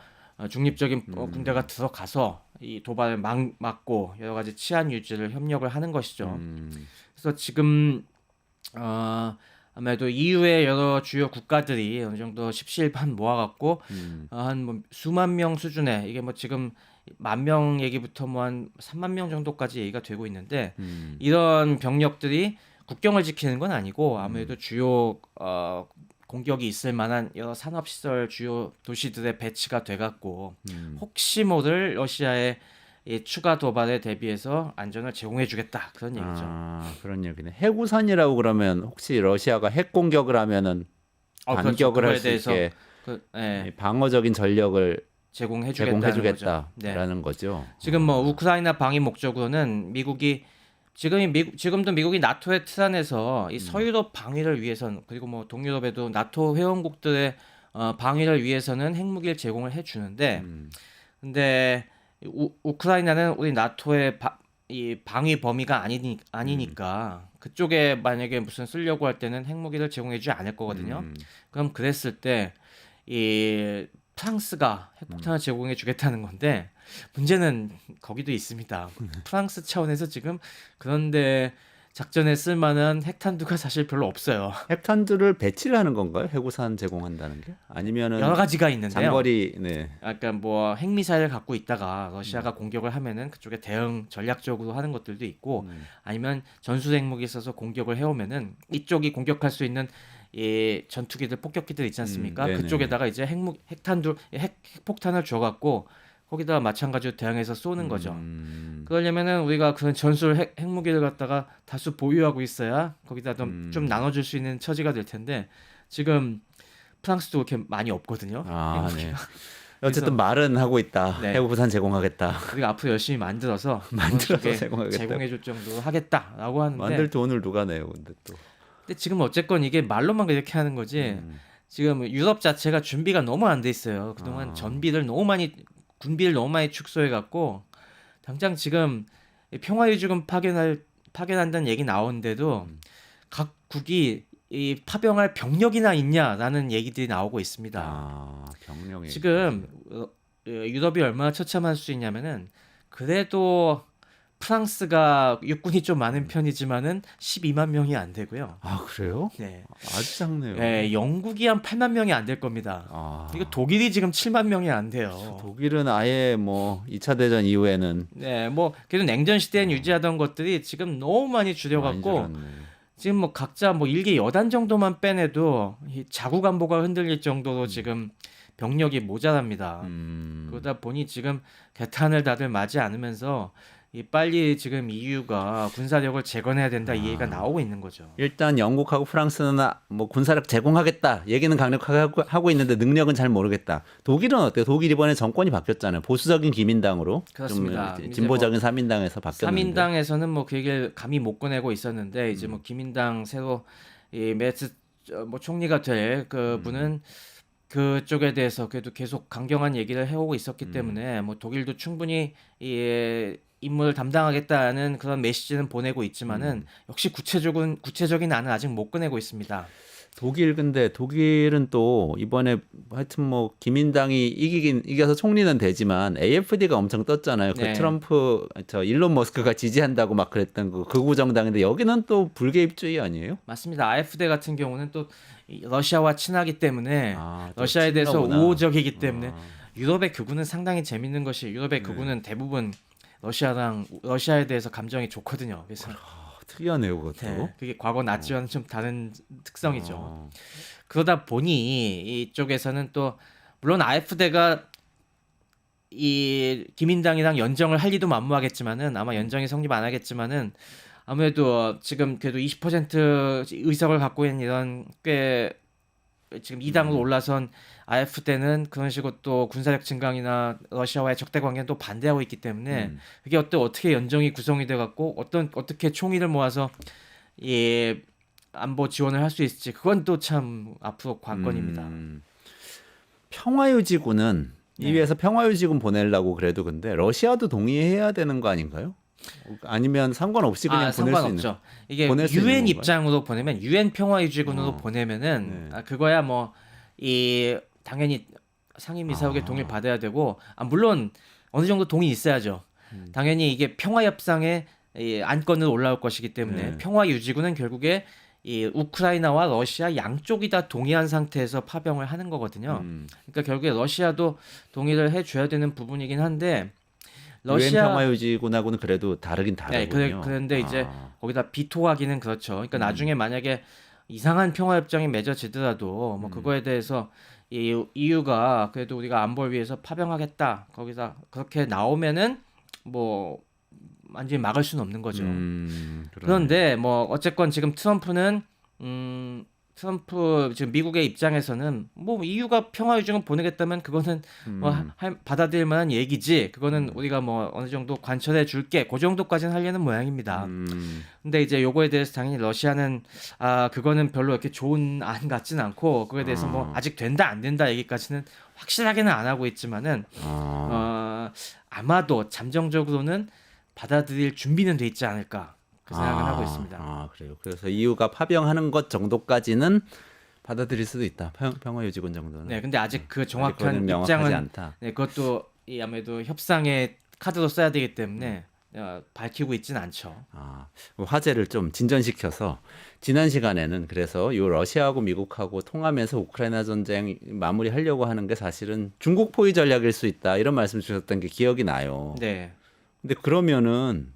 중립적인 군대가 들어가서 이 도발을 막고 여러 가지 치안 유지를 협력을 하는 것이죠. 그래서 지금 아무래도 EU의 여러 주요 국가들이 어느 정도 십시일반 모아갖고 한 뭐 수만 명 수준의 이게 뭐 지금 10,000명 얘기부터 뭐 한 3만 명 정도까지 얘기가 되고 있는데 이런 병력들이 국경을 지키는 건 아니고 아무래도 주요 공격이 있을 만한 여러 산업시설 주요 도시들의 배치가 돼갖고 혹시 모를 러시아의 이 추가 도발에 대비해서 안전을 제공해주겠다 그런 얘기죠. 아, 그런 얘기네. 해구산이라고 그러면 혹시 러시아가 핵 공격을 하면은 그렇죠. 반격을 그거에 할 수 대해서 있게 이 방어적인 전력을 제공해주겠다는 제공해주겠다라는 거죠. 지금 뭐 우크라이나 방위 목적으로는 지금도 미국이 나토의 틀 안에서 이 서유럽 방위를 위해서는 그리고 뭐 동유럽에도 나토 회원국들의 방위를 위해서는 핵무기를 제공을 해주는데 근데 우크라이나는 우리 나토의 이 방위 범위가 아니니까 그쪽에 만약에 무슨 쓰려고 할 때는 핵무기를 제공해주지 않을 거거든요. 그럼 그랬을 때 이 프랑스가 핵폭탄을 제공해주겠다는 건데 문제는 거기도 있습니다. 프랑스 차원에서 지금 그런데 작전에 쓸 만한 핵탄두가 사실 별로 없어요. 핵탄두를 배치를 하는 건가요? 해구산 제공한다는 게? 아니면은 여러 가지가 있는데요. 장거리 네. 약간 뭐 핵미사일을 갖고 있다가 러시아가 공격을 하면은 그쪽에 대응 전략적으로 하는 것들도 있고 아니면 전술 핵무기 써서 공격을 해오면은 이쪽이 공격할 수 있는 이 전투기들 폭격기들 있지 않습니까? 네네. 그쪽에다가 이제 핵폭탄을 줘갖고 거기다가 마찬가지로 대응해서 쏘는 거죠. 그러려면은 우리가 그런 전술 핵무기를 갖다가 다수 보유하고 있어야 거기다 좀 나눠줄 수 있는 처지가 될 텐데 지금 프랑스도 그렇게 많이 없거든요. 아, 네. 핵무기가. 어쨌든 말은 하고 있다. 네. 해구산 제공하겠다. 우리가 앞으로 열심히 만들어서 제공하겠다. 제공해줄 정도로 하겠다라고 하는데 만들 돈을 누가 내요, 근데 또. 근데 지금 어쨌건 이게 말로만 그렇게 하는 거지 지금 유럽 자체가 준비가 너무 안 돼 있어요. 그동안 군비를 너무 많이 축소해 갖고 당장 지금 평화유지군 파견한다는 얘기 나오는데도 각국이 이 파병할 병력이나 있냐라는 얘기들이 나오고 있습니다. 아, 병력이 지금 유럽이 얼마나 처참할 수 있냐면은 그래도 프랑스가 육군이 좀 많은 편이지만은 12만 명이 안 되고요. 아, 그래요? 네. 아주 작네요. 네, 영국이 한 8만 명이 안 될 겁니다. 아, 이거 독일이 지금 7만 명이 안 돼요. 독일은 아예 뭐 2차 대전 이후에는 네, 뭐 그래도 냉전 시대엔 유지하던 것들이 지금 너무 많이 줄여갖고 많이 줄었네. 지금 뭐 각자 뭐 일개 여단 정도만 빼내도 이 자국 안보가 흔들릴 정도로 지금 병력이 모자랍니다. 그러다 보니 지금 개탄을 다들 맞지 않으면서 이 빨리 지금 EU가 군사력을 재건해야 된다 이 얘기가 나오고 있는 거죠. 일단 영국하고 프랑스는 뭐 군사력 제공하겠다 얘기는 강력하게 하고 있는데 능력은 잘 모르겠다. 독일은 어때요? 독일 이번에 정권이 바뀌었잖아요. 보수적인 기민당으로 그렇습니다. 좀 진보적인 삼인당에서 바뀌었는데. 3인당에서는 뭐 그 얘기를 감히 못 꺼내고 있었는데 이제 뭐 기민당 새로 이 메르츠 뭐 총리가 될 그 분은 그쪽에 대해서 그래도 계속 강경한 얘기를 해오고 있었기 때문에 뭐 독일도 충분히 이 임무를 담당하겠다는 그런 메시지는 보내고 있지만은 역시 구체적인 안은 아직 못 꺼내고 있습니다. 근데 독일은 또 이번에 하여튼 뭐 기민당이 이겨서 총리는 되지만 AFD가 엄청 떴잖아요. 네. 그 트럼프 일론 머스크가 지지한다고 막 그랬던 그 극우 정당인데 여기는 또 불개입주의 아니에요? 맞습니다. AfD 같은 경우는 또 러시아와 친하기 때문에 또 러시아에 대해서 친하구나. 우호적이기 때문에 유럽의 극우는 상당히 재밌는 것이 유럽의 극우는 대부분 러시아에 대해서 감정이 좋거든요. 그래서 특이하네요, 그것도. 네, 그게 과거 나치와는 좀 다른 특성이죠. 그러다 보니 이쪽에서는 또 물론 AfD가 이 기민당이랑 연정을 할 리도 만무하겠지만은 아마 연정이 성립 안 하겠지만은 아무래도 지금 그래도 20% 의석을 갖고 있는 이런 꽤 지금 2당으로 올라선 AfD는 그런 식으로 또 군사력 증강이나 러시아와의 적대 관계는 또 반대하고 있기 때문에 그게 어떻게 연정이 구성이 돼 갖고 어떻게 총의를 모아서 이 안보 지원을 할 수 있을지 그건 또 참 앞으로 관건입니다. 평화유지군은 EU에서 평화유지군 보내려고 그래도 근데 러시아도 동의해야 되는 거 아닌가요? 아니면 상관없이 그냥 보낼 수 있는? 상관없죠. 이게 보낼 수 있는 유엔 건가요? 입장으로 보내면 유엔 평화유지군으로 보내면은 네. 그거야 뭐 이 당연히 상임이사국의 동의를 받아야 되고 물론 어느 정도 동의 있어야죠. 당연히 이게 평화협상의 이 안건으로 올라올 것이기 때문에 네. 평화유지군은 결국에 이 우크라이나와 러시아 양쪽이 다 동의한 상태에서 파병을 하는 거거든요. 그러니까 결국에 러시아도 동의를 해줘야 되는 부분이긴 한데 유엔 러시아 평화유지군하고는 그래도 다르긴 네, 다르군요. 그런데 이제 거기다 비토하기는 그렇죠. 그러니까 나중에 만약에 이상한 평화협정이 맺어지더라도 뭐 그거에 대해서 이 EU가 그래도 우리가 안보를 위해서 파병하겠다. 거기서 그렇게 나오면은 뭐 완전히 막을 수는 없는 거죠. 그러네. 그런데 뭐 어쨌건 지금 트럼프 지금 미국의 입장에서는 뭐 EU가 평화유지군 보내겠다면 그거는 뭐 받아들일 만한 얘기지. 그거는 우리가 뭐 어느 정도 관철해 줄게. 그 정도까지는 하려는 모양입니다. 근데 이제 요거에 대해서 당연히 러시아는 그거는 별로 이렇게 좋은 안 같진 않고 그거에 대해서 뭐 아직 된다 안 된다 얘기까지는 확실하게는 안 하고 있지만은 아마도 잠정적으로는 받아들일 준비는 돼 있지 않을까 그 생각은 하고 있습니다. 그래요. 그래서 EU가 파병하는 것 정도까지는 받아들일 수도 있다. 평화유지군 정도는. 네, 근데 아직 그 아직 정확한 그거는 명확하지 입장은 않다. 네, 그것도 아무래도 협상의 카드로 써야 되기 때문에 밝히고 있지는 않죠. 화제를 좀 진전시켜서 지난 시간에는 그래서 요 러시아하고 미국하고 통하면서 우크라이나 전쟁 마무리하려고 하는 게 사실은 중국 포위 전략일 수 있다 이런 말씀 주셨던 게 기억이 나요. 네. 근데 그러면은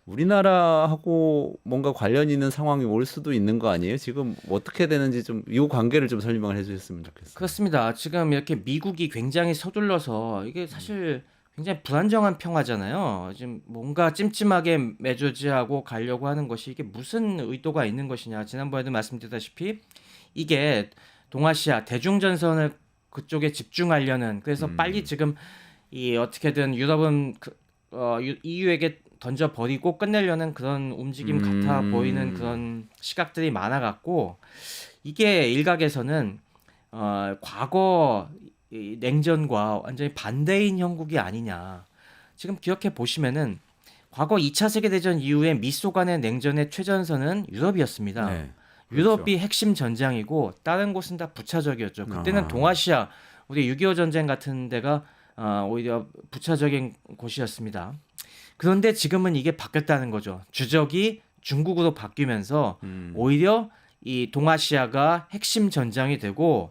우리나라하고 뭔가 관련 있는 상황이 올 수도 있는 거 아니에요? 지금 어떻게 되는지 좀 이 관계를 좀 설명을 해주셨으면 좋겠어요. 그렇습니다. 지금 이렇게 미국이 굉장히 서둘러서 이게 사실 굉장히 불안정한 평화잖아요. 지금 뭔가 찜찜하게 메조지하고 가려고 하는 것이 이게 무슨 의도가 있는 것이냐. 지난번에도 말씀드렸다시피 이게 동아시아 대중전선을 그쪽에 집중하려는 그래서 빨리 지금 이 어떻게든 유럽은 EU에게 던져 버리고 끝내려는 그런 움직임 같아 보이는 그런 시각들이 많아갖고 이게 일각에서는 과거 이 냉전과 완전히 반대인 형국이 아니냐. 지금 기억해 보시면은 과거 2차 세계대전 이후에 미소 간의 냉전의 최전선은 유럽이었습니다. 네, 유럽이 핵심 전장이고 다른 곳은 다 부차적이었죠. 그때는 동아시아 우리 6.25 전쟁 같은 데가 오히려 부차적인 곳이었습니다. 그런데 지금은 이게 바뀌었다는 거죠. 주적이 중국으로 바뀌면서 오히려 이 동아시아가 핵심 전장이 되고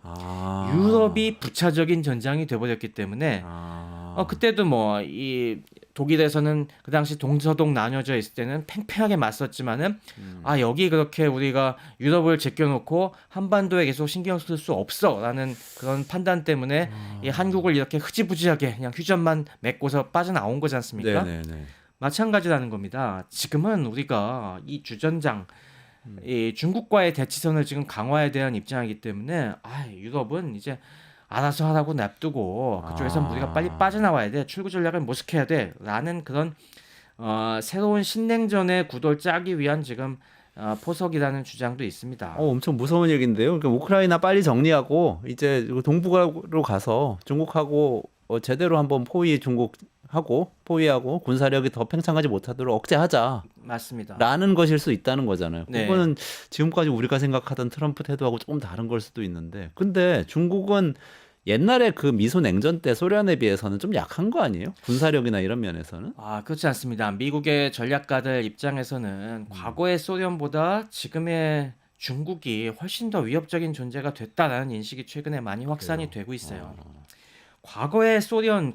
유럽이 부차적인 전장이 돼버렸기 때문에 그때도 뭐 이 독일에서는 그 당시 동서동 나뉘어져 있을 때는 팽팽하게 맞섰지만은 여기 그렇게 우리가 유럽을 제껴놓고 한반도에 계속 신경 쓸 수 없어라는 그런 판단 때문에 이 한국을 이렇게 흐지부지하게 그냥 휴전만 맺고서 빠져나온 거지 않습니까? 네네네. 마찬가지라는 겁니다. 지금은 우리가 이 주전장 이 중국과의 대치선을 지금 강화에 대한 입장이기 때문에 유럽은 이제 알아서 하라고 냅두고 그쪽에서 우리가 빨리 빠져나와야 돼. 출구 전략을 모색해야 돼. 라는 그런 새로운 신냉전의 구도를 짜기 위한 지금 포석이라는 주장도 있습니다. 엄청 무서운 얘기인데요. 그러니까 우크라이나 빨리 정리하고 이제 동북아로 가서 중국하고 제대로 한번 포위하고 군사력이 더 팽창하지 못하도록 억제하자. 맞습니다. 라는 것일 수 있다는 거잖아요. 네. 그거는 지금까지 우리가 생각하던 트럼프 태도하고 조금 다른 걸 수도 있는데 근데 중국은 옛날에 그 미소 냉전 때 소련에 비해서는 좀 약한 거 아니에요? 군사력이나 이런 면에서는? 그렇지 않습니다. 미국의 전략가들 입장에서는 과거의 소련보다 지금의 중국이 훨씬 더 위협적인 존재가 됐다라는 인식이 최근에 많이 확산이 되고 있어요. 과거의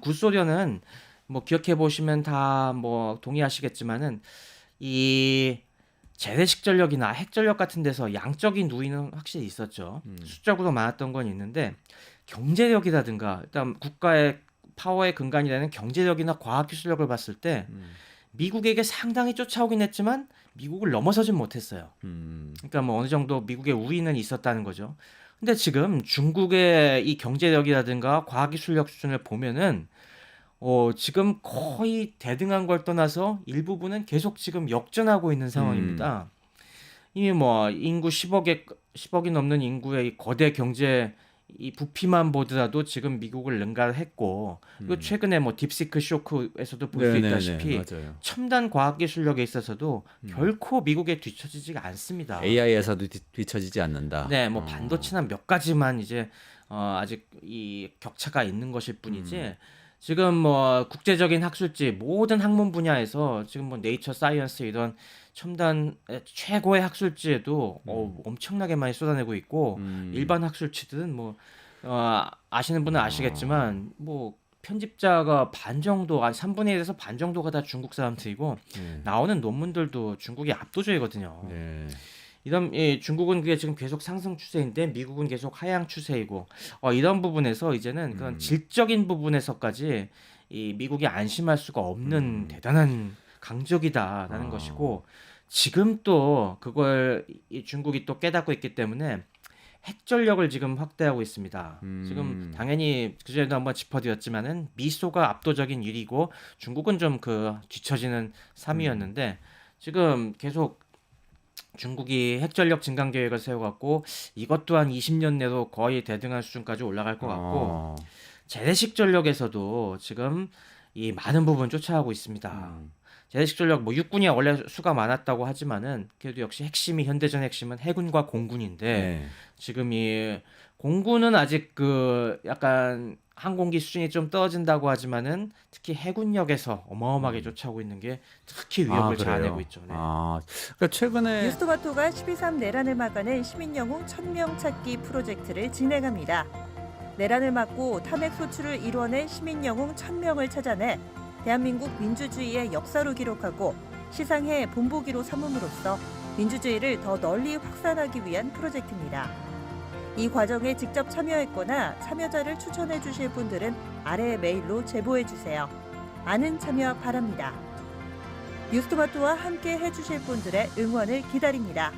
구소련은 뭐 기억해 보시면 다 뭐 동의하시겠지만은 이 재래식 전력이나 핵 전력 같은 데서 양적인 우위는 확실히 있었죠. 수적으로 많았던 건 있는데 경제력이라든가 일단 국가의 파워의 근간이 되는 경제력이나 과학 기술력을 봤을 때 미국에게 상당히 쫓아오긴 했지만 미국을 넘어서진 못했어요. 그러니까 뭐 어느 정도 미국의 우위는 있었다는 거죠. 근데 지금 중국의 이 경제력이라든가 과학 기술력 수준을 보면은 지금 거의 대등한 걸 떠나서 일부분은 계속 지금 역전하고 있는 상황입니다. 이미 뭐 인구 10억이 넘는 인구의 이 거대 경제 이 부피만 보더라도 지금 미국을 능가했고 그리고 최근에 뭐 딥시크 쇼크에서도 볼 수 있다시피 맞아요. 첨단 과학 기술력에 있어서도 결코 미국에 뒤처지지가 않습니다. AI에서도 뒤처지지 않는다. 네, 뭐 반도체나 몇 가지만 이제 아직 이 격차가 있는 것일 뿐이지 지금 뭐 국제적인 학술지 모든 학문 분야에서 지금 뭐 네이처 사이언스 이런 첨단 최고의 학술지에도 엄청나게 많이 쏟아내고 있고 일반 학술지들은 뭐 아시는 분은 아시겠지만 뭐 편집자가 반 정도, 한 3분의 1에서 반 정도가 다 중국 사람들이고 네. 나오는 논문들도 중국이 압도적이거든요. 네. 이런 중국은 그게 지금 계속 상승 추세인데 미국은 계속 하향 추세이고 이런 부분에서 이제는 그런 질적인 부분에서까지 이 미국이 안심할 수가 없는 대단한 강적이다라는 것이고 지금 또 그걸 이 중국이 또 깨닫고 있기 때문에 핵 전력을 지금 확대하고 있습니다. 지금 당연히 그전에도 한번 짚어드렸지만은 미소가 압도적인 1위고 중국은 좀 그 뒤처지는 3위였는데 지금 계속 중국이 핵전력 증강 계획을 세워갖고 이것 또한 20년 내로 거의 대등한 수준까지 올라갈 것 같고 재래식 전력에서도 지금 이 많은 부분 쫓아가고 있습니다. 재래식 전력 뭐 육군이 원래 수가 많았다고 하지만은 그래도 역시 핵심이 현대전 핵심은 해군과 공군인데 네. 지금 이 공군은 아직 그 약간 항공기 수준이 좀 떨어진다고 하지만은 특히 해군력에서 어마어마하게 쫓아오고 있는 게 특히 위협을 자아내고 있죠. 네. 그러니까 최근에 뉴스토마토가 12.3 내란을 막아낸 시민영웅 1000명 찾기 프로젝트를 진행합니다. 내란을 막고 탄핵 소추를 이뤄낸 시민영웅 1000명을 찾아내 대한민국 민주주의의 역사로 기록하고 시상회 본보기로 삼음으로써 민주주의를 더 널리 확산하기 위한 프로젝트입니다. 이 과정에 직접 참여했거나 참여자를 추천해 주실 분들은 아래 메일로 제보해 주세요. 많은 참여 바랍니다. 뉴스토마토와 함께 해주실 분들의 응원을 기다립니다.